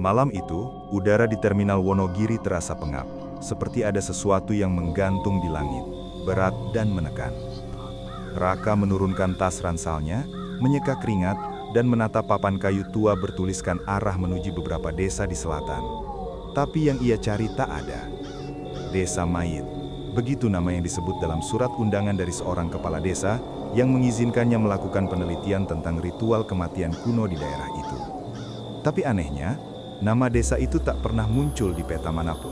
Malam itu, udara di terminal Wonogiri terasa pengap, seperti ada sesuatu yang menggantung di langit, berat dan menekan. Raka menurunkan tas ransalnya, menyeka keringat, dan menatap papan kayu tua bertuliskan arah menuju beberapa desa di selatan. Tapi yang ia cari tak ada. Desa Mayit, begitu nama yang disebut dalam surat undangan dari seorang kepala desa yang mengizinkannya melakukan penelitian tentang ritual kematian kuno di daerah itu. Tapi anehnya, nama desa itu tak pernah muncul di peta manapun.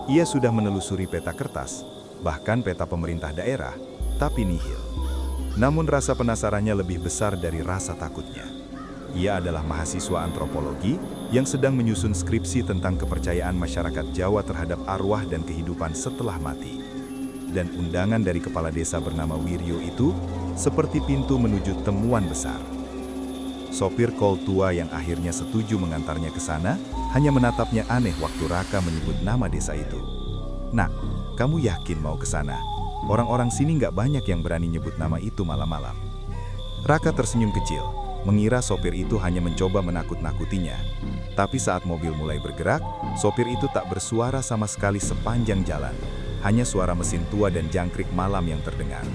Ia sudah menelusuri peta kertas, bahkan peta pemerintah daerah, tapi nihil. Namun rasa penasarannya lebih besar dari rasa takutnya. Ia adalah mahasiswa antropologi yang sedang menyusun skripsi tentang kepercayaan masyarakat Jawa terhadap arwah dan kehidupan setelah mati. Dan undangan dari kepala desa bernama Wiryo itu seperti pintu menuju temuan besar. Sopir kol tua yang akhirnya setuju mengantarnya ke sana hanya menatapnya aneh waktu Raka menyebut nama desa itu. "Nak, kamu yakin mau ke sana? Orang-orang sini nggak banyak yang berani nyebut nama itu malam-malam." Raka tersenyum kecil, mengira sopir itu hanya mencoba menakut-nakutinya. Tapi saat mobil mulai bergerak, sopir itu tak bersuara sama sekali sepanjang jalan. Hanya suara mesin tua dan jangkrik malam yang terdengar.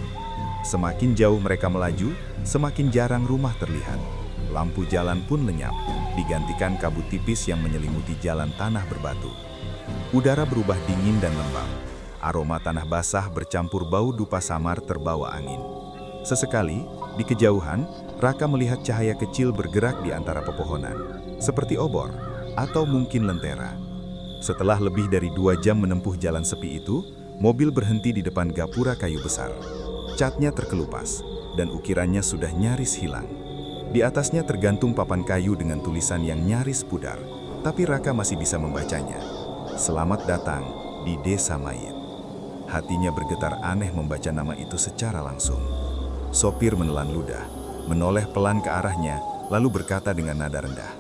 Semakin jauh mereka melaju, semakin jarang rumah terlihat. Lampu jalan pun lenyap, digantikan kabut tipis yang menyelimuti jalan tanah berbatu. Udara berubah dingin dan lembab. Aroma tanah basah bercampur bau dupa samar terbawa angin. Sesekali, di kejauhan, Raka melihat cahaya kecil bergerak di antara pepohonan, seperti obor, atau mungkin lentera. Setelah lebih dari 2 jam menempuh jalan sepi itu, mobil berhenti di depan gapura kayu besar. Catnya terkelupas, dan ukirannya sudah nyaris hilang. Di atasnya tergantung papan kayu dengan tulisan yang nyaris pudar, tapi Raka masih bisa membacanya. "Selamat datang di Desa Mayit." Hatinya bergetar aneh membaca nama itu secara langsung. Sopir menelan ludah, menoleh pelan ke arahnya, lalu berkata dengan nada rendah,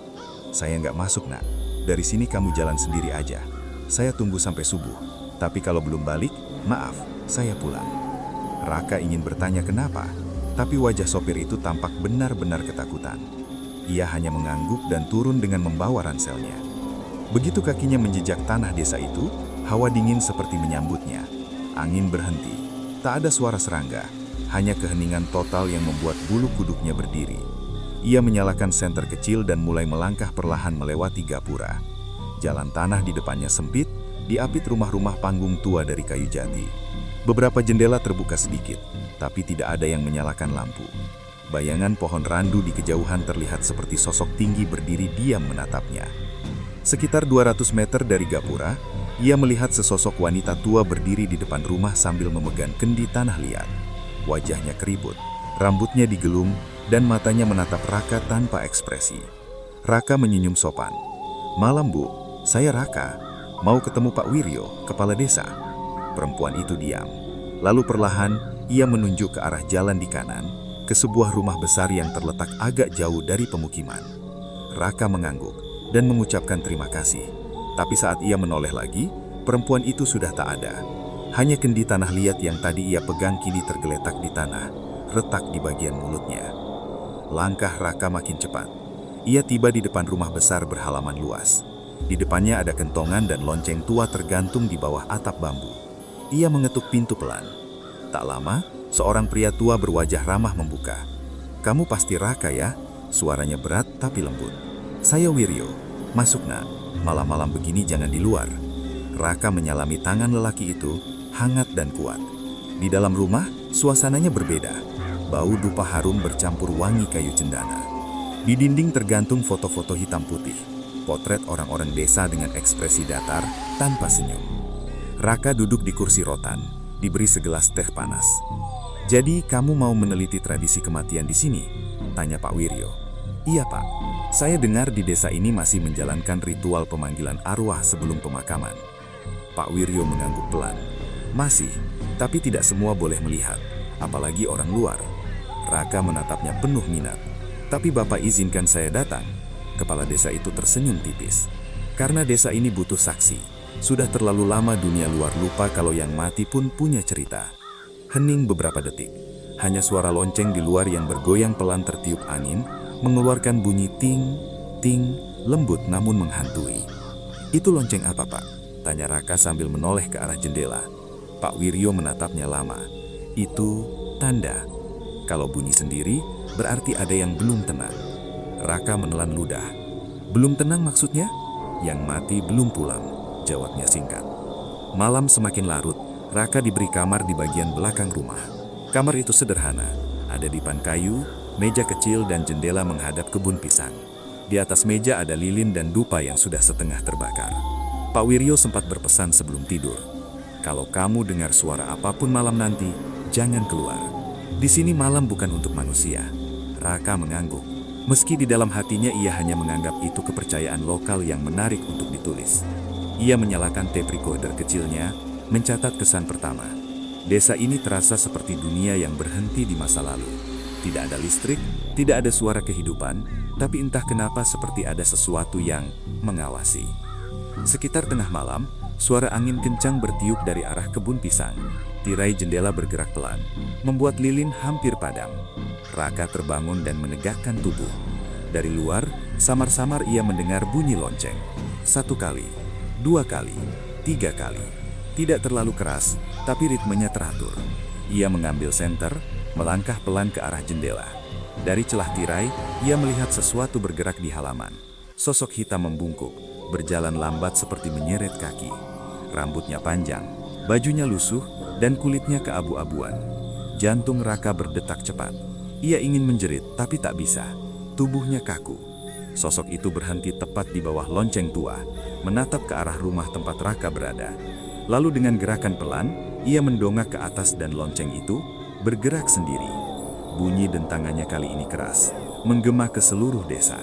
"Saya nggak masuk, Nak. Dari sini kamu jalan sendiri aja. Saya tunggu sampai subuh. Tapi kalau belum balik, maaf, saya pulang." Raka ingin bertanya kenapa, tapi wajah sopir itu tampak benar-benar ketakutan. Ia hanya mengangguk dan turun dengan membawa ranselnya. Begitu kakinya menjejak tanah desa itu, hawa dingin seperti menyambutnya. Angin berhenti, tak ada suara serangga, hanya keheningan total yang membuat bulu kuduknya berdiri. Ia menyalakan senter kecil dan mulai melangkah perlahan melewati gapura. Jalan tanah di depannya sempit, diapit rumah-rumah panggung tua dari kayu jati. Beberapa jendela terbuka sedikit, tapi tidak ada yang menyalakan lampu. Bayangan pohon randu di kejauhan terlihat seperti sosok tinggi berdiri diam menatapnya. Sekitar 200 meter dari gapura, ia melihat sesosok wanita tua berdiri di depan rumah sambil memegang kendi tanah liat. Wajahnya keriput, rambutnya digelung, dan matanya menatap Raka tanpa ekspresi. Raka menyenyum sopan. "Malam, Bu. Saya Raka. Mau ketemu Pak Wiryo, kepala desa." Perempuan itu diam. Lalu perlahan, ia menunjuk ke arah jalan di kanan, ke sebuah rumah besar yang terletak agak jauh dari pemukiman. Raka mengangguk dan mengucapkan terima kasih. Tapi saat ia menoleh lagi, perempuan itu sudah tak ada. Hanya kendi tanah liat yang tadi ia pegang kini tergeletak di tanah, retak di bagian mulutnya. Langkah Raka makin cepat. Ia tiba di depan rumah besar berhalaman luas. Di depannya ada kentongan dan lonceng tua tergantung di bawah atap bambu. Ia mengetuk pintu pelan. Tak lama, seorang pria tua berwajah ramah membuka. "Kamu pasti Raka ya?" Suaranya berat tapi lembut. "Saya Wiryo. Masuk, Nak. Malam-malam begini jangan di luar." Raka menyalami tangan lelaki itu, hangat dan kuat. Di dalam rumah, suasananya berbeda. Bau dupa harum bercampur wangi kayu cendana. Di dinding tergantung foto-foto hitam putih. Potret orang-orang desa dengan ekspresi datar, tanpa senyum. Raka duduk di kursi rotan, diberi segelas teh panas. "Jadi kamu mau meneliti tradisi kematian di sini?" tanya Pak Wiryo. "Iya, Pak. Saya dengar di desa ini masih menjalankan ritual pemanggilan arwah sebelum pemakaman." Pak Wiryo mengangguk pelan. "Masih, tapi tidak semua boleh melihat, apalagi orang luar." Raka menatapnya penuh minat. "Tapi Bapak izinkan saya datang." Kepala desa itu tersenyum tipis. "Karena desa ini butuh saksi. Sudah terlalu lama dunia luar lupa kalau yang mati pun punya cerita." Hening beberapa detik. Hanya suara lonceng di luar yang bergoyang pelan tertiup angin, mengeluarkan bunyi ting, ting, lembut namun menghantui. "Itu lonceng apa, Pak?" tanya Raka sambil menoleh ke arah jendela. Pak Wiryo menatapnya lama. "Itu tanda. Kalau bunyi sendiri, berarti ada yang belum tenang." Raka menelan ludah. "Belum tenang maksudnya?" "Yang mati belum pulang," jawabnya singkat. Malam semakin larut. Raka diberi kamar di bagian belakang rumah. Kamar itu sederhana. Ada dipan kayu, meja kecil dan jendela menghadap kebun pisang. Di atas meja ada lilin dan dupa yang sudah setengah terbakar. Pak Wiryo sempat berpesan sebelum tidur, "Kalau kamu dengar suara apapun malam nanti, jangan keluar. Di sini malam bukan untuk manusia." Raka mengangguk. Meski di dalam hatinya ia hanya menganggap itu kepercayaan lokal yang menarik untuk ditulis. Ia menyalakan tape recorder kecilnya, mencatat kesan pertama. Desa ini terasa seperti dunia yang berhenti di masa lalu. Tidak ada listrik, tidak ada suara kehidupan, tapi entah kenapa seperti ada sesuatu yang mengawasi. Sekitar tengah malam, suara angin kencang bertiup dari arah kebun pisang. Tirai jendela bergerak pelan, membuat lilin hampir padam. Raka terbangun dan menegakkan tubuh. Dari luar, samar-samar ia mendengar bunyi lonceng. 1 kali, 2 kali, 3 kali. Tidak terlalu keras, tapi ritmenya teratur. Ia mengambil senter, melangkah pelan ke arah jendela. Dari celah tirai, ia melihat sesuatu bergerak di halaman. Sosok hitam membungkuk, berjalan lambat seperti menyeret kaki. Rambutnya panjang, bajunya lusuh, dan kulitnya keabu-abuan. Jantung Raka berdetak cepat. Ia ingin menjerit, tapi tak bisa. Tubuhnya kaku. Sosok itu berhenti tepat di bawah lonceng tua, menatap ke arah rumah tempat Raka berada. Lalu dengan gerakan pelan, ia mendongak ke atas dan lonceng itu bergerak sendiri. Bunyi dentangannya kali ini keras, menggema ke seluruh desa.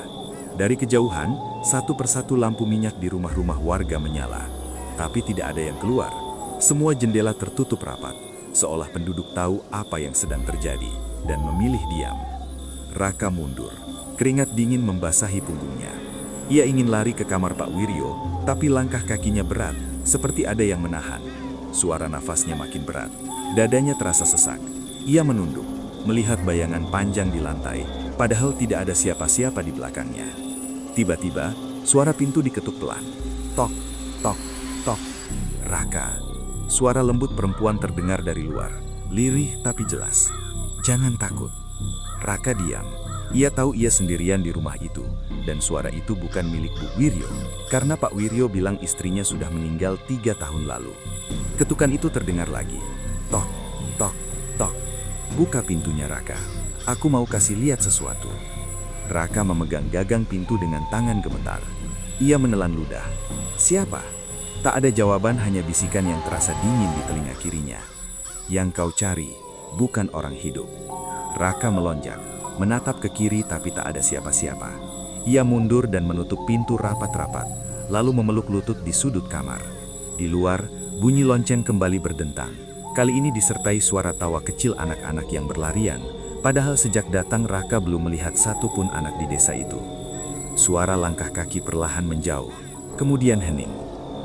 Dari kejauhan, satu persatu lampu minyak di rumah-rumah warga menyala. Tapi tidak ada yang keluar. Semua jendela tertutup rapat, seolah penduduk tahu apa yang sedang terjadi dan memilih diam. Raka mundur, keringat dingin membasahi punggungnya. Ia ingin lari ke kamar Pak Wiryo, tapi langkah kakinya berat, seperti ada yang menahan. Suara nafasnya makin berat, dadanya terasa sesak. Ia menunduk, melihat bayangan panjang di lantai, padahal tidak ada siapa-siapa di belakangnya. Tiba-tiba, suara pintu diketuk pelan. Tok, tok, tok. "Raka." Suara lembut perempuan terdengar dari luar, lirih tapi jelas. "Jangan takut." Raka diam. Ia tahu ia sendirian di rumah itu, dan suara itu bukan milik Bu Wiryo, karena Pak Wiryo bilang istrinya sudah meninggal 3 tahun lalu. Ketukan itu terdengar lagi. Tok, tok, tok. "Buka pintunya, Raka. Aku mau kasih lihat sesuatu." Raka memegang gagang pintu dengan tangan gemetar. Ia menelan ludah. "Siapa?" Tak ada jawaban, hanya bisikan yang terasa dingin di telinga kirinya. "Yang kau cari bukan orang hidup." Raka melonjak, menatap ke kiri tapi tak ada siapa-siapa. Ia mundur dan menutup pintu rapat-rapat, lalu memeluk lutut di sudut kamar. Di luar, bunyi lonceng kembali berdentang. Kali ini disertai suara tawa kecil anak-anak yang berlarian, padahal sejak datang Raka belum melihat satupun anak di desa itu. Suara langkah kaki perlahan menjauh, kemudian hening.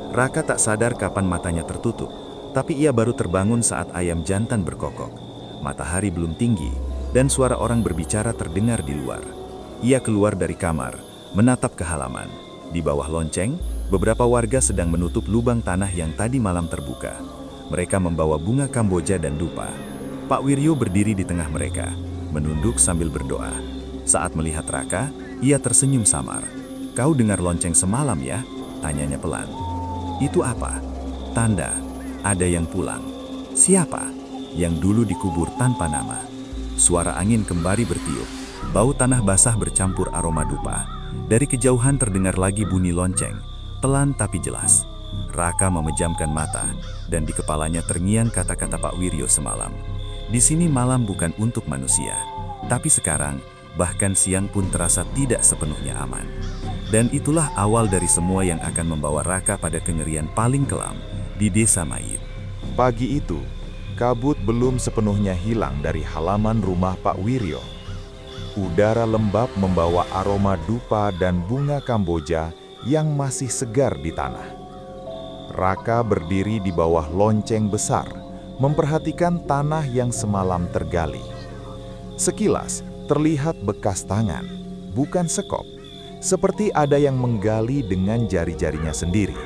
Raka tak sadar kapan matanya tertutup, tapi ia baru terbangun saat ayam jantan berkokok. Matahari belum tinggi, dan suara orang berbicara terdengar di luar. Ia keluar dari kamar, menatap ke halaman. Di bawah lonceng, beberapa warga sedang menutup lubang tanah yang tadi malam terbuka. Mereka membawa bunga kamboja dan dupa. Pak Wiryo berdiri di tengah mereka, menunduk sambil berdoa. Saat melihat Raka, ia tersenyum samar. "Kau dengar lonceng semalam ya?" tanyanya pelan. "Itu apa?" "Tanda, ada yang pulang." "Siapa?" "Yang dulu dikubur tanpa nama." Suara angin kembali bertiup, bau tanah basah bercampur aroma dupa. Dari kejauhan terdengar lagi bunyi lonceng, pelan tapi jelas. Raka memejamkan mata, dan di kepalanya terngiang kata-kata Pak Wiryo semalam. Di sini malam bukan untuk manusia, tapi sekarang, bahkan siang pun terasa tidak sepenuhnya aman. Dan itulah awal dari semua yang akan membawa Raka pada kengerian paling kelam di Desa Mayit. Pagi itu, kabut belum sepenuhnya hilang dari halaman rumah Pak Wiryo. Udara lembab membawa aroma dupa dan bunga kamboja yang masih segar di tanah. Raka berdiri di bawah lonceng besar, memperhatikan tanah yang semalam tergali. Sekilas, terlihat bekas tangan, bukan sekop. seperti ada yang menggali dengan jari-jarinya sendiri.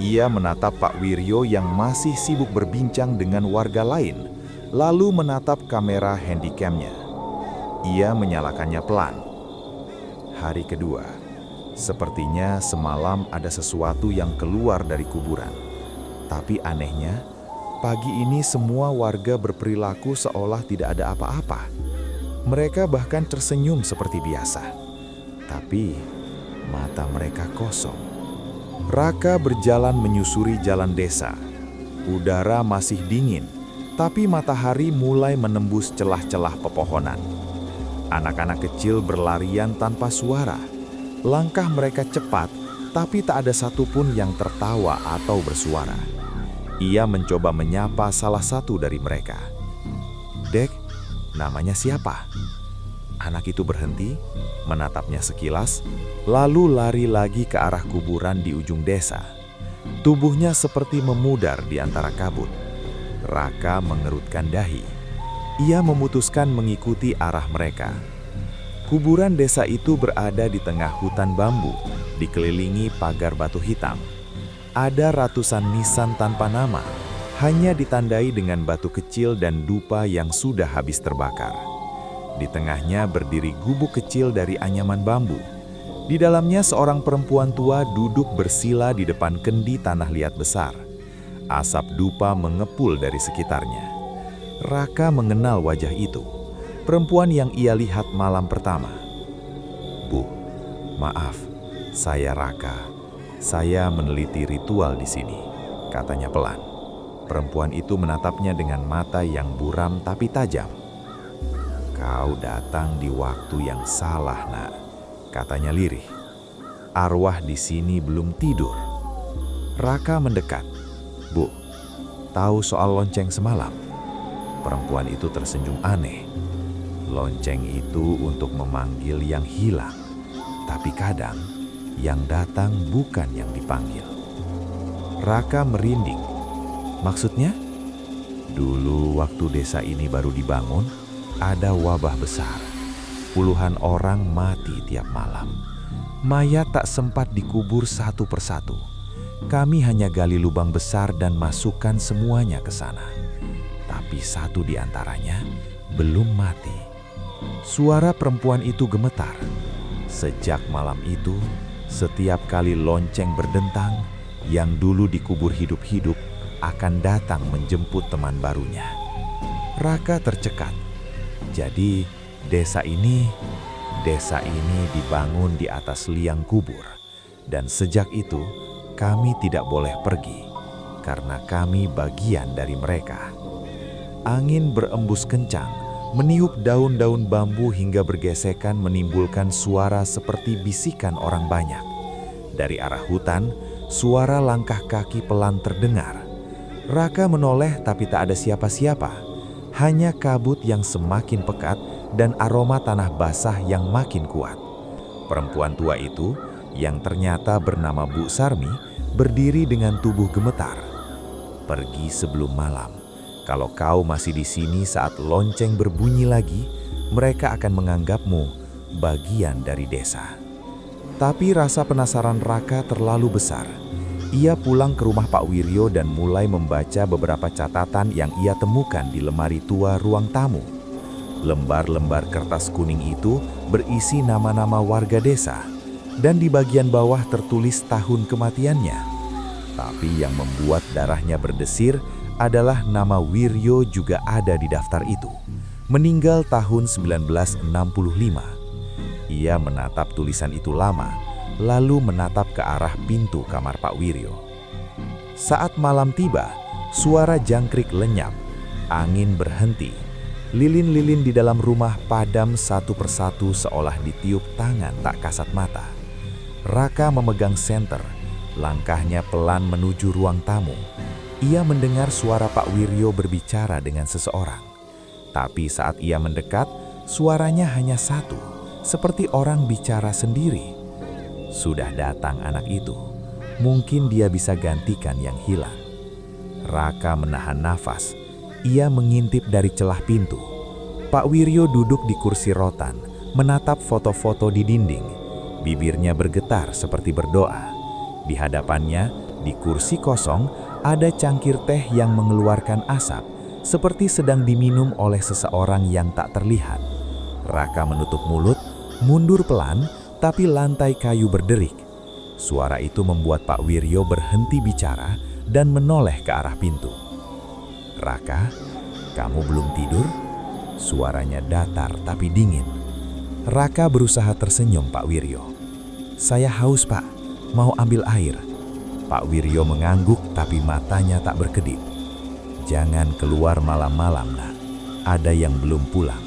Ia menatap Pak Wiryo yang masih sibuk berbincang dengan warga lain, lalu menatap kamera handycamnya. Ia menyalakannya pelan. Hari kedua, sepertinya semalam ada sesuatu yang keluar dari kuburan. Tapi anehnya, pagi ini semua warga berperilaku seolah tidak ada apa-apa. Mereka bahkan tersenyum seperti biasa. Tapi mata mereka kosong. Raka berjalan menyusuri jalan desa. Udara masih dingin, tapi matahari mulai menembus celah-celah pepohonan. Anak-anak kecil berlarian tanpa suara. Langkah mereka cepat, tapi tak ada satupun yang tertawa atau bersuara. Ia mencoba menyapa salah satu dari mereka. "Dek, namanya siapa?" Anak itu berhenti, menatapnya sekilas, lalu lari lagi ke arah kuburan di ujung desa. Tubuhnya seperti memudar di antara kabut. Raka mengerutkan dahi. Ia memutuskan mengikuti arah mereka. Kuburan desa itu berada di tengah hutan bambu, dikelilingi pagar batu hitam. Ada ratusan nisan tanpa nama, hanya ditandai dengan batu kecil dan dupa yang sudah habis terbakar. Di tengahnya berdiri gubuk kecil dari anyaman bambu. Di dalamnya seorang perempuan tua duduk bersila di depan kendi tanah liat besar. Asap dupa mengepul dari sekitarnya. Raka mengenal wajah itu, perempuan yang ia lihat malam pertama. "Bu, maaf, saya Raka. Saya meneliti ritual di sini," katanya pelan. Perempuan itu menatapnya dengan mata yang buram tapi tajam. "Kau datang di waktu yang salah, Nak," katanya lirih. "Arwah di sini belum tidur." Raka mendekat. "Bu, tahu soal lonceng semalam?" Perempuan itu tersenyum aneh. "Lonceng itu untuk memanggil yang hilang, tapi kadang yang datang bukan yang dipanggil." Raka merinding. "Maksudnya?" "Dulu waktu desa ini baru dibangun, ada wabah besar. Puluhan orang mati tiap malam. Mayat tak sempat dikubur satu persatu. Kami hanya gali lubang besar dan masukkan semuanya ke sana. Tapi satu di antaranya belum mati." Suara perempuan itu gemetar. Sejak malam itu, setiap kali lonceng berdentang, yang dulu dikubur hidup-hidup akan datang menjemput teman barunya. Raka tercekat. Jadi desa ini dibangun di atas liang kubur. Dan sejak itu kami tidak boleh pergi karena kami bagian dari mereka. Angin berembus kencang, meniup daun-daun bambu hingga bergesekan menimbulkan suara seperti bisikan orang banyak. Dari arah hutan, suara langkah kaki pelan terdengar. Raka menoleh tapi tak ada siapa-siapa. Hanya kabut yang semakin pekat dan aroma tanah basah yang makin kuat. Perempuan tua itu, yang ternyata bernama Bu Sarmi, berdiri dengan tubuh gemetar. "Pergi sebelum malam. Kalau kau masih di sini saat lonceng berbunyi lagi, mereka akan menganggapmu bagian dari desa." Tapi rasa penasaran Raka terlalu besar. Ia pulang ke rumah Pak Wiryo dan mulai membaca beberapa catatan yang ia temukan di lemari tua ruang tamu. Lembar-lembar kertas kuning itu berisi nama-nama warga desa, dan di bagian bawah tertulis tahun kematiannya. Tapi yang membuat darahnya berdesir adalah nama Wiryo juga ada di daftar itu. Meninggal tahun 1965. Ia menatap tulisan itu lama, lalu menatap ke arah pintu kamar Pak Wiryo. Saat malam tiba, suara jangkrik lenyap, angin berhenti. Lilin-lilin di dalam rumah padam satu persatu seolah ditiup tangan tak kasat mata. Raka memegang senter, langkahnya pelan menuju ruang tamu. Ia mendengar suara Pak Wiryo berbicara dengan seseorang. Tapi saat ia mendekat, suaranya hanya satu, seperti orang bicara sendiri. Sudah datang anak itu. Mungkin dia bisa gantikan yang hilang. Raka menahan nafas. Ia mengintip dari celah pintu. Pak Wiryo duduk di kursi rotan, menatap foto-foto di dinding. Bibirnya bergetar seperti berdoa. Di hadapannya, di kursi kosong, ada cangkir teh yang mengeluarkan asap, seperti sedang diminum oleh seseorang yang tak terlihat. Raka menutup mulut, mundur pelan, tapi lantai kayu berderik. Suara itu membuat Pak Wiryo berhenti bicara dan menoleh ke arah pintu. "Raka, kamu belum tidur?" Suaranya datar tapi dingin. Raka berusaha tersenyum, Pak Wiryo. "Saya haus, Pak. Mau ambil air." Pak Wiryo mengangguk tapi matanya tak berkedip. "Jangan keluar malam-malam, Nak. Ada yang belum pulang."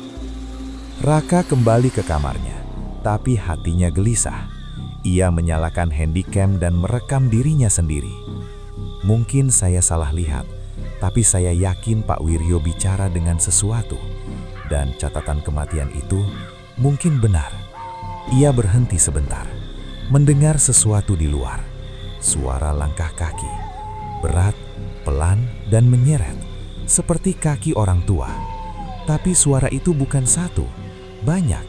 Raka kembali ke kamarnya, tapi hatinya gelisah. Ia menyalakan handycam dan merekam dirinya sendiri. Mungkin saya salah lihat, tapi saya yakin Pak Wiryo bicara dengan sesuatu. Dan catatan kematian itu mungkin benar. Ia berhenti sebentar, mendengar sesuatu di luar. Suara langkah kaki, berat, pelan, dan menyeret, seperti kaki orang tua. Tapi suara itu bukan satu, banyak,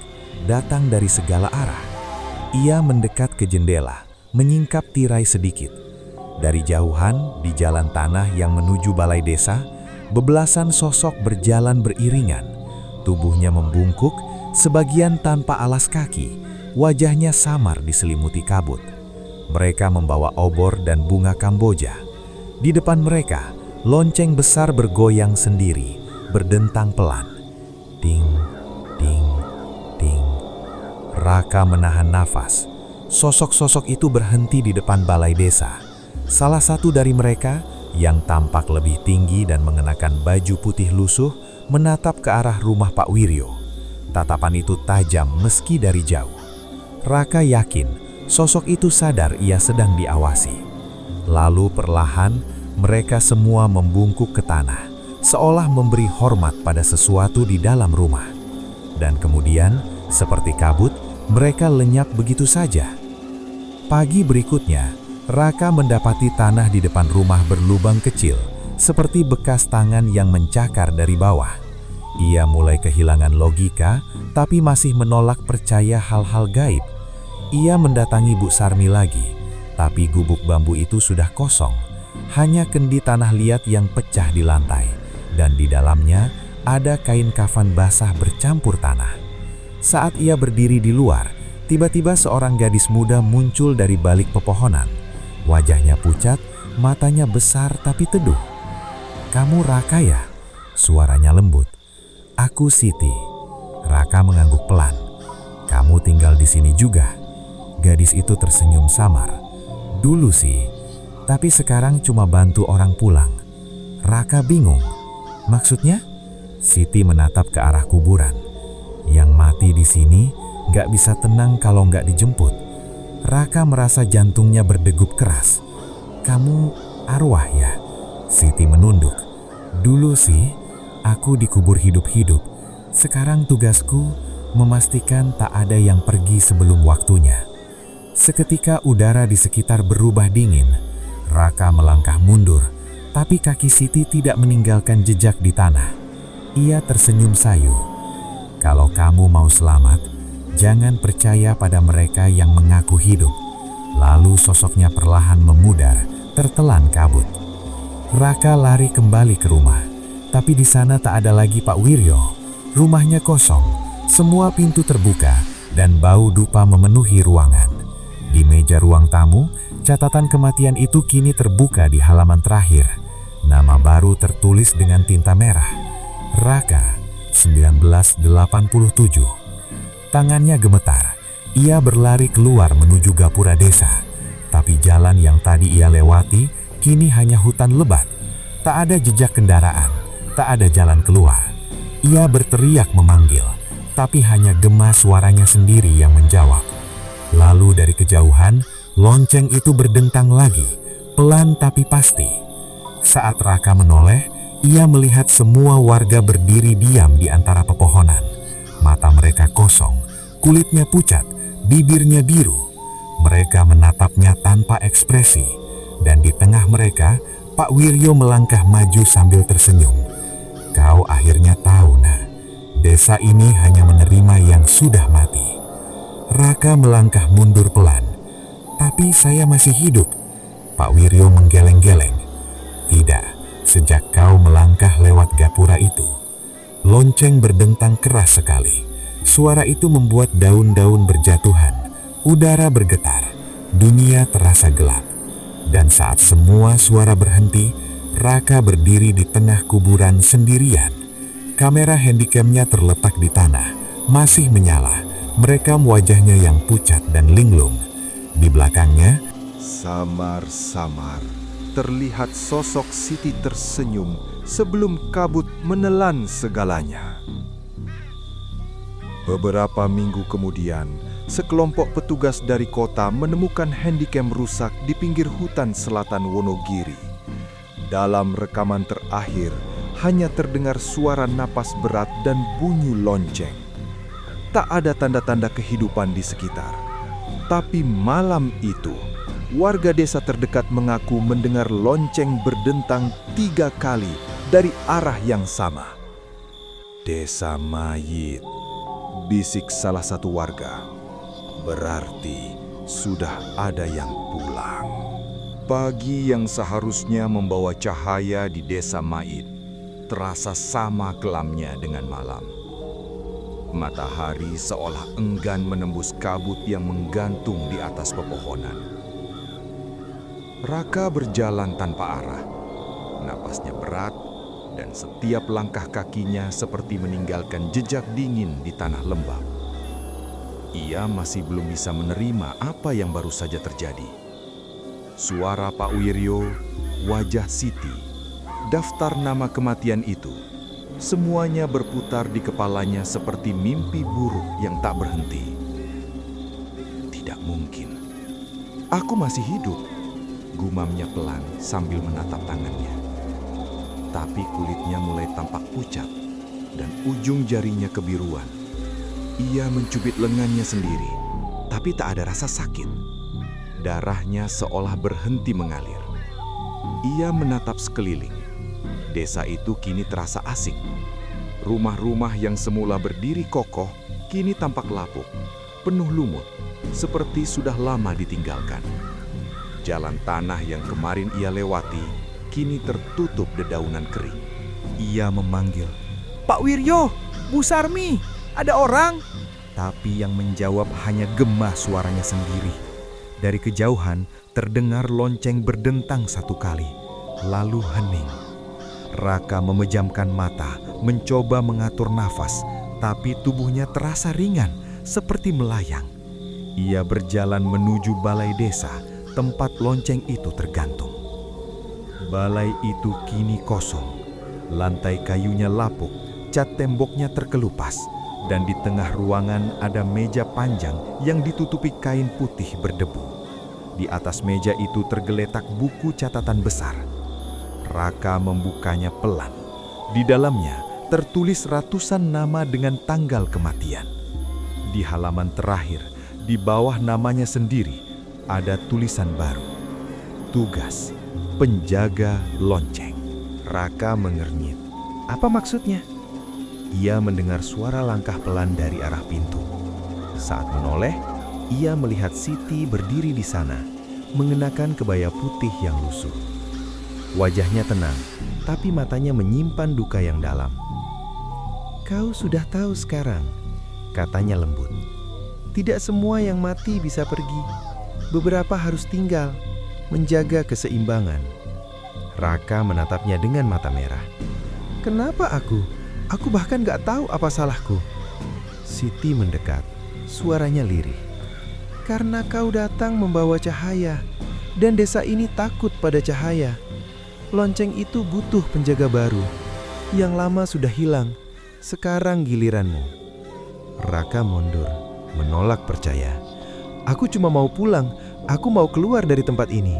datang dari segala arah. Ia mendekat ke jendela, menyingkap tirai sedikit. Dari jauhan, di jalan tanah yang menuju balai desa, bebelasan sosok berjalan beriringan. Tubuhnya membungkuk, sebagian tanpa alas kaki, wajahnya samar diselimuti kabut. Mereka membawa obor dan bunga kamboja. Di depan mereka, lonceng besar bergoyang sendiri, berdentang pelan. Ding, ding, ding. Raka menahan nafas. Sosok-sosok itu berhenti di depan balai desa. Salah satu dari mereka, yang tampak lebih tinggi dan mengenakan baju putih lusuh, menatap ke arah rumah Pak Wiryo. Tatapan itu tajam meski dari jauh. Raka yakin sosok itu sadar ia sedang diawasi. Lalu perlahan, mereka semua membungkuk ke tanah, seolah memberi hormat pada sesuatu di dalam rumah. Dan kemudian, seperti kabut, mereka lenyap begitu saja. Pagi berikutnya, Raka mendapati tanah di depan rumah berlubang kecil, seperti bekas tangan yang mencakar dari bawah. Ia mulai kehilangan logika, tapi masih menolak percaya hal-hal gaib. Ia mendatangi Bu Sarmi lagi, tapi gubuk bambu itu sudah kosong. Hanya kendi tanah liat yang pecah di lantai, dan di dalamnya ada kain kafan basah bercampur tanah. Saat ia berdiri di luar, tiba-tiba seorang gadis muda muncul dari balik pepohonan. Wajahnya pucat, matanya besar tapi teduh. "Kamu Raka ya?" Suaranya lembut. "Aku Siti." Raka mengangguk pelan. "Kamu tinggal di sini juga?" Gadis itu tersenyum samar. "Dulu sih, tapi sekarang cuma bantu orang pulang." Raka bingung. "Maksudnya?" Siti menatap ke arah kuburan. "Yang mati di sini gak bisa tenang kalau gak dijemput." Raka merasa jantungnya berdegup keras. "Kamu arwah ya?" Siti menunduk. "Dulu sih, aku dikubur hidup-hidup. Sekarang tugasku memastikan tak ada yang pergi sebelum waktunya." Seketika udara di sekitar berubah dingin. Raka melangkah mundur, tapi kaki Siti tidak meninggalkan jejak di tanah. Ia tersenyum sayu. "Kalau kamu mau selamat, jangan percaya pada mereka yang mengaku hidup." Lalu sosoknya perlahan memudar, tertelan kabut. Raka lari kembali ke rumah, tapi di sana tak ada lagi Pak Wiryo. Rumahnya kosong, semua pintu terbuka, dan bau dupa memenuhi ruangan. Di meja ruang tamu, catatan kematian itu kini terbuka di halaman terakhir. Nama baru tertulis dengan tinta merah. Raka, 1987. Tangannya gemetar. Ia berlari keluar menuju gapura desa. Tapi jalan yang tadi ia lewati, kini hanya hutan lebat. Tak ada jejak kendaraan, tak ada jalan keluar. Ia berteriak memanggil, tapi hanya gema suaranya sendiri yang menjawab. Lalu dari kejauhan, lonceng itu berdentang lagi, pelan tapi pasti. Saat Raka menoleh, ia melihat semua warga berdiri diam di antara pepohonan. Mata mereka kosong, kulitnya pucat, bibirnya biru. Mereka menatapnya tanpa ekspresi, dan di tengah mereka, Pak Wiryo melangkah maju sambil tersenyum. "Kau akhirnya tahu, Nak. Desa ini hanya menerima yang sudah mati." Raka melangkah mundur pelan. "Tapi saya masih hidup." Pak Wiryo menggeleng-geleng. "Tidak, sejak kau melangkah lewat gapura itu." Lonceng berdentang keras sekali. Suara itu membuat daun-daun berjatuhan, udara bergetar, dunia terasa gelap. Dan saat semua suara berhenti, Raka berdiri di tengah kuburan sendirian. Kamera handicamnya terletak di tanah, masih menyala, merekam wajahnya yang pucat dan linglung. Di belakangnya, samar-samar terlihat sosok Siti tersenyum sebelum kabut menelan segalanya. Beberapa minggu kemudian, sekelompok petugas dari kota menemukan handicam rusak di pinggir hutan selatan Wonogiri. Dalam rekaman terakhir, hanya terdengar suara napas berat dan bunyi lonceng. Tak ada tanda-tanda kehidupan di sekitar. Tapi malam itu, warga desa terdekat mengaku mendengar lonceng berdentang 3 kali dari arah yang sama. "Desa mayit," bisik salah satu warga. "Berarti sudah ada yang pulang." Pagi yang seharusnya membawa cahaya di desa mayit terasa sama kelamnya dengan malam. Matahari seolah enggan menembus kabut yang menggantung di atas pepohonan. Raka berjalan tanpa arah. Napasnya berat dan setiap langkah kakinya seperti meninggalkan jejak dingin di tanah lembab. Ia masih belum bisa menerima apa yang baru saja terjadi. Suara Pak Wiryo, wajah Siti, daftar nama kematian itu, semuanya berputar di kepalanya seperti mimpi buruk yang tak berhenti. "Tidak mungkin. Aku masih hidup," gumamnya pelan sambil menatap tangannya. Tapi kulitnya mulai tampak pucat dan ujung jarinya kebiruan. Ia mencubit lengannya sendiri, tapi tak ada rasa sakit. Darahnya seolah berhenti mengalir. Ia menatap sekeliling. Desa itu kini terasa asing. Rumah-rumah yang semula berdiri kokoh kini tampak lapuk, penuh lumut, seperti sudah lama ditinggalkan. Jalan tanah yang kemarin ia lewati kini tertutup dedaunan kering. Ia memanggil, "Pak Wiryo, Bu Sarmi, ada orang?" Tapi yang menjawab hanya gema suaranya sendiri. Dari kejauhan terdengar lonceng berdentang 1 kali, lalu hening. Raka memejamkan mata, mencoba mengatur nafas, tapi tubuhnya terasa ringan, seperti melayang. Ia berjalan menuju balai desa, tempat lonceng itu tergantung. Balai itu kini kosong, lantai kayunya lapuk, cat temboknya terkelupas, dan di tengah ruangan ada meja panjang yang ditutupi kain putih berdebu. Di atas meja itu tergeletak buku catatan besar. Raka membukanya pelan. Di dalamnya tertulis ratusan nama dengan tanggal kematian. Di halaman terakhir, di bawah namanya sendiri, ada tulisan baru. Tugas, penjaga lonceng. Raka mengernyit. Apa maksudnya? Ia mendengar suara langkah pelan dari arah pintu. Saat menoleh, ia melihat Siti berdiri di sana, mengenakan kebaya putih yang lusuh. Wajahnya tenang, tapi matanya menyimpan duka yang dalam. "Kau sudah tahu sekarang," katanya lembut. "Tidak semua yang mati bisa pergi. Beberapa harus tinggal, menjaga keseimbangan." Raka menatapnya dengan mata merah. "Kenapa aku? Aku bahkan gak tahu apa salahku." Siti mendekat, suaranya lirih. "Karena kau datang membawa cahaya, dan desa ini takut pada cahaya. Lonceng itu butuh penjaga baru. Yang lama sudah hilang, sekarang giliranmu." Raka mundur, menolak percaya. "Aku cuma mau pulang, aku mau keluar dari tempat ini."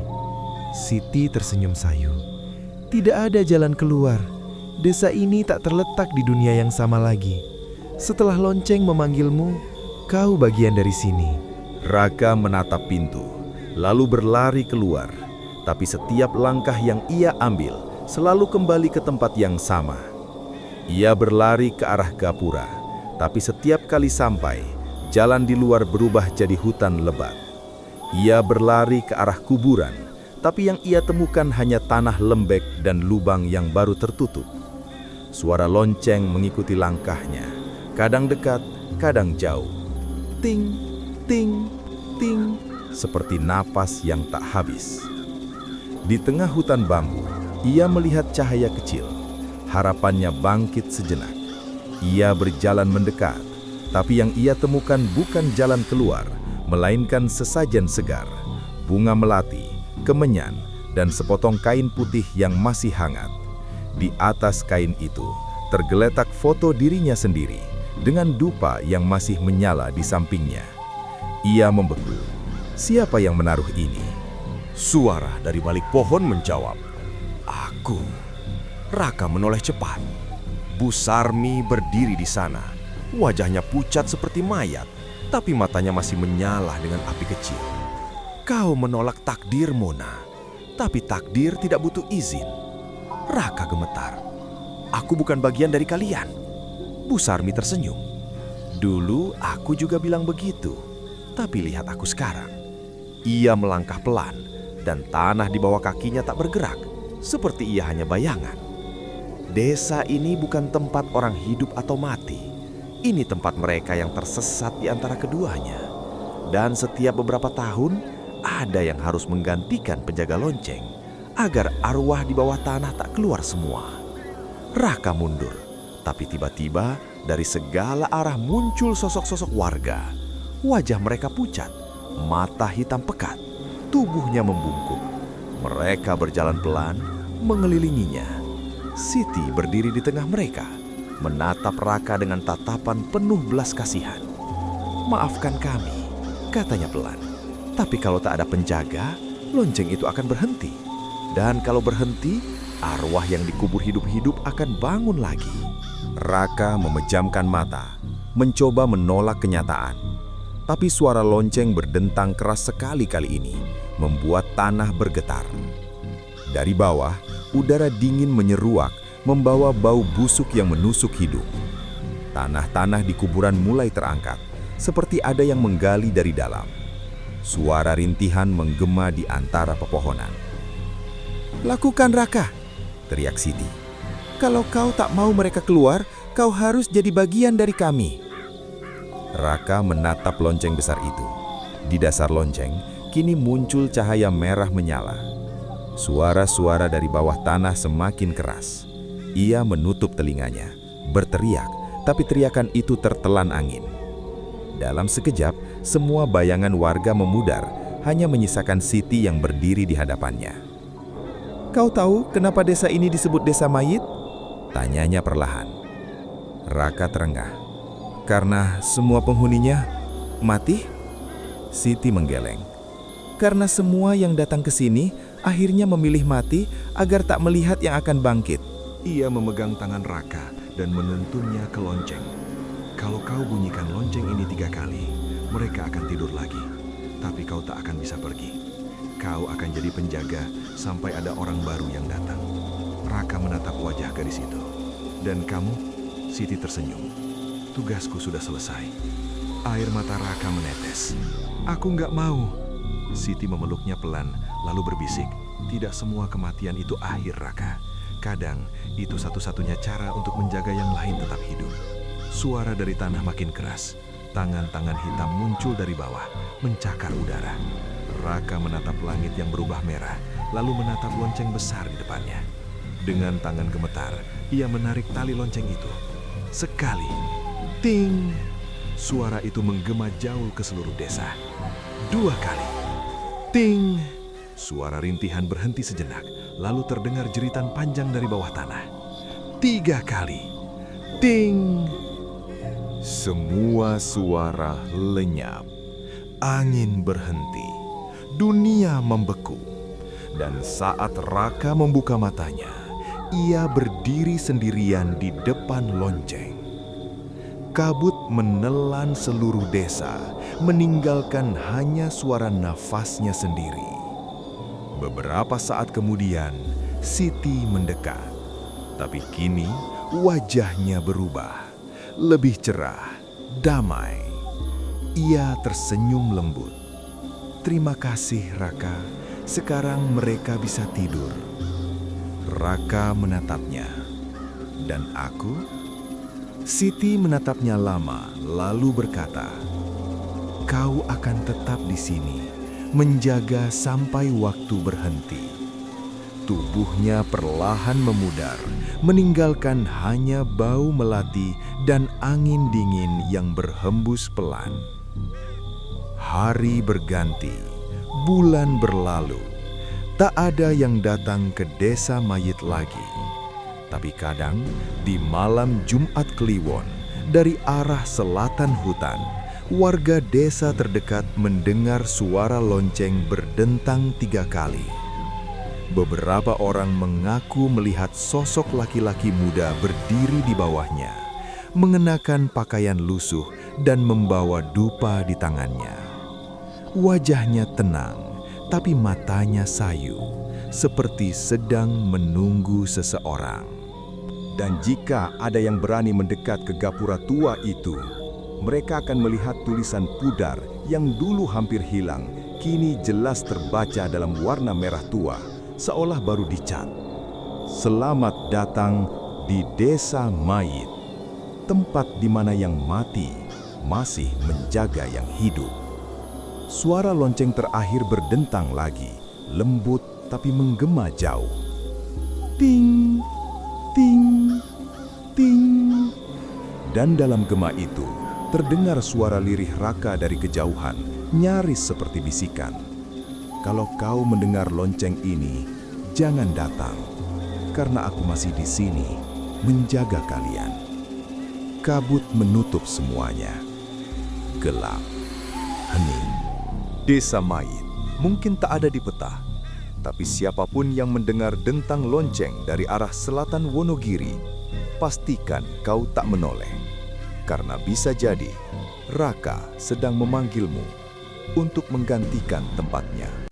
Siti tersenyum sayu. "Tidak ada jalan keluar. Desa ini tak terletak di dunia yang sama lagi. Setelah lonceng memanggilmu, kau bagian dari sini." Raka menatap pintu, lalu berlari keluar. Tapi setiap langkah yang ia ambil selalu kembali ke tempat yang sama. Ia berlari ke arah gapura, tapi setiap kali sampai, jalan di luar berubah jadi hutan lebat. Ia berlari ke arah kuburan, tapi yang ia temukan hanya tanah lembek dan lubang yang baru tertutup. Suara lonceng mengikuti langkahnya, kadang dekat, kadang jauh. Ting, ting, ting, seperti napas yang tak habis. Di tengah hutan bambu, ia melihat cahaya kecil. Harapannya bangkit sejenak. Ia berjalan mendekat, tapi yang ia temukan bukan jalan keluar, melainkan sesajen segar, bunga melati, kemenyan, dan sepotong kain putih yang masih hangat. Di atas kain itu, tergeletak foto dirinya sendiri, dengan dupa yang masih menyala di sampingnya. Ia membeku. Siapa yang menaruh ini? Suara dari balik pohon menjawab, "Aku." Raka menoleh cepat. Bu Sarmi berdiri di sana. Wajahnya pucat seperti mayat, tapi matanya masih menyala dengan api kecil. "Kau menolak takdir, Mona, tapi takdir tidak butuh izin." Raka gemetar. "Aku bukan bagian dari kalian." Bu Sarmi tersenyum. "Dulu aku juga bilang begitu, tapi lihat aku sekarang." Ia melangkah pelan, dan tanah di bawah kakinya tak bergerak, seperti ia hanya bayangan. Desa ini bukan tempat orang hidup atau mati. Ini tempat mereka yang tersesat di antara keduanya. Dan setiap beberapa tahun, ada yang harus menggantikan penjaga lonceng, agar arwah di bawah tanah tak keluar semua. Raka mundur, tapi tiba-tiba dari segala arah muncul sosok-sosok warga. Wajah mereka pucat, mata hitam pekat, tubuhnya membungkuk. Mereka berjalan pelan, mengelilinginya. Siti berdiri di tengah mereka, menatap Raka dengan tatapan penuh belas kasihan. "Maafkan kami," katanya pelan. "Tapi kalau tak ada penjaga, lonceng itu akan berhenti. Dan kalau berhenti, arwah yang dikubur hidup-hidup akan bangun lagi." Raka memejamkan mata, mencoba menolak kenyataan. Tapi suara lonceng berdentang keras sekali kali ini, membuat tanah bergetar. Dari bawah, udara dingin menyeruak, membawa bau busuk yang menusuk hidung. Tanah-tanah di kuburan mulai terangkat, seperti ada yang menggali dari dalam. Suara rintihan menggema di antara pepohonan. "Lakukan, Raka!" teriak Siti. "Kalau kau tak mau mereka keluar, kau harus jadi bagian dari kami." Raka menatap lonceng besar itu. Di dasar lonceng, kini muncul cahaya merah menyala. Suara-suara dari bawah tanah semakin keras. Ia menutup telinganya, berteriak, tapi teriakan itu tertelan angin. Dalam sekejap, semua bayangan warga memudar, hanya menyisakan Siti yang berdiri di hadapannya. "Kau tahu kenapa desa ini disebut desa mayit?" tanyanya perlahan. Raka terengah. "Karena semua penghuninya mati?" Siti menggeleng. "Karena semua yang datang ke sini akhirnya memilih mati agar tak melihat yang akan bangkit." Ia memegang tangan Raka dan menuntunnya ke lonceng. "Kalau kau bunyikan lonceng ini 3 kali, mereka akan tidur lagi. Tapi kau tak akan bisa pergi. Kau akan jadi penjaga sampai ada orang baru yang datang." Raka menatap wajah gadis itu. "Dan kamu?" Siti tersenyum. "Tugasku sudah selesai." Air mata Raka menetes. "Aku nggak mau." Siti memeluknya pelan, lalu berbisik, "Tidak semua kematian itu akhir, Raka. Kadang itu satu-satunya cara untuk menjaga yang lain tetap hidup." Suara dari tanah makin keras. Tangan-tangan hitam muncul dari bawah, mencakar udara. Raka menatap langit yang berubah merah, lalu menatap lonceng besar di depannya. Dengan tangan gemetar, ia menarik tali lonceng itu. Sekali, ting! Suara itu menggema jauh ke seluruh desa. 2 kali, ting! Suara rintihan berhenti sejenak, lalu terdengar jeritan panjang dari bawah tanah. 3 kali, ting! Semua suara lenyap. Angin berhenti. Dunia membeku. Dan saat Raka membuka matanya, ia berdiri sendirian di depan lonceng. Kabut menelan seluruh desa, meninggalkan hanya suara nafasnya sendiri. Beberapa saat kemudian, Siti mendekat. Tapi kini wajahnya berubah. Lebih cerah, damai. Ia tersenyum lembut. "Terima kasih, Raka. Sekarang mereka bisa tidur." Raka menatapnya. "Dan aku?" Siti menatapnya lama, lalu berkata, "Kau akan tetap di sini, menjaga sampai waktu berhenti." Tubuhnya perlahan memudar, meninggalkan hanya bau melati dan angin dingin yang berhembus pelan. Hari berganti, bulan berlalu. Tak ada yang datang ke desa mayit lagi. Tapi kadang, di malam Jumat Kliwon, dari arah selatan hutan, warga desa terdekat mendengar suara lonceng berdentang 3 kali. Beberapa orang mengaku melihat sosok laki-laki muda berdiri di bawahnya, mengenakan pakaian lusuh dan membawa dupa di tangannya. Wajahnya tenang, tapi matanya sayu, seperti sedang menunggu seseorang. Dan jika ada yang berani mendekat ke gapura tua itu, mereka akan melihat tulisan pudar yang dulu hampir hilang, kini jelas terbaca dalam warna merah tua, seolah baru dicat. "Selamat datang di Desa Mayit, tempat di mana yang mati masih menjaga yang hidup." Suara lonceng terakhir berdentang lagi, lembut tapi menggema jauh. Ting, ting, ting. Dan dalam gema itu, terdengar suara lirih Raka dari kejauhan, nyaris seperti bisikan. "Kalau kau mendengar lonceng ini, jangan datang, karena aku masih di sini menjaga kalian." Kabut menutup semuanya. Gelap, hening. Desa Mayit mungkin tak ada di peta, tapi siapapun yang mendengar dentang lonceng dari arah selatan Wonogiri, pastikan kau tak menoleh, karena bisa jadi Raka sedang memanggilmu untuk menggantikan tempatnya.